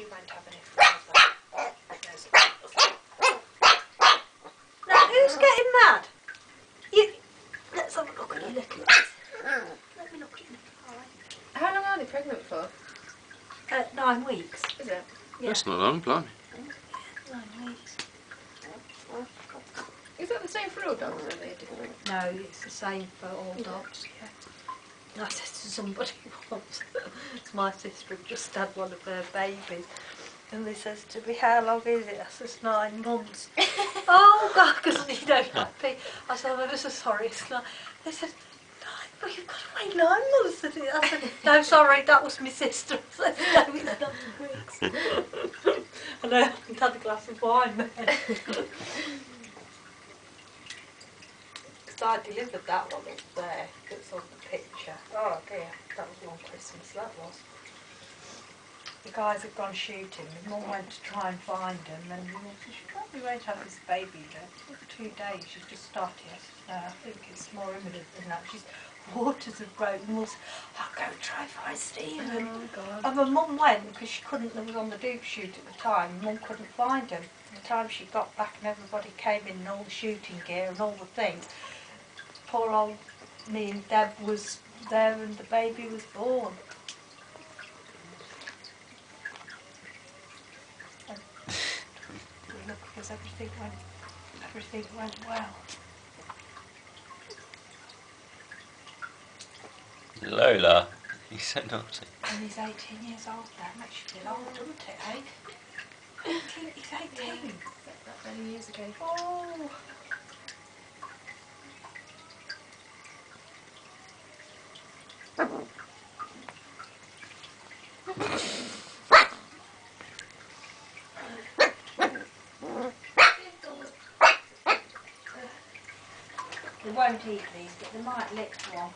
she won't have any further. Now, who's getting mad? You. Let's have a look at your little eyes. Let me look at your little eyes. How long are they pregnant for? 9 weeks. Is it? Yeah. That's not long, blimey. 9 weeks. Is that the same for all dogs, or are they different? No, it's the same for all dogs, yeah. I said to somebody once, my sister had just had one of her babies, and they says to me, how long is it? I says, 9 months. Oh God, because you know, happy. I said, I'm ever so sorry, it's not. They said, 9, but you've got to wait 9 months. I said, no, sorry, that was my sister. I said, no, it's not 2 weeks. And I haven't had a glass of wine then. I delivered that one up there, that's on the picture. Oh dear, that was one Christmas, that was. The guys had gone shooting, my mum went to try and find them, and my mum said, she probably won't have this baby then. For 2 days, she's just started. I think it's more imminent than that. She's, waters have broken, Mum said, I'll go try and find Stephen. Oh God. And my mum went, because she couldn't, there was on the dupe shoot at the time, mum couldn't find him. By the time she got back and everybody came in and all the shooting gear and all the things, poor old me and Deb was there and the baby was born. And look, because everything went well. Lola, he's so naughty. And he's 18 years old now, makes you feel old, doesn't it, eh? He's 18. That many years ago. Oh. They won't eat these, but they might lick one.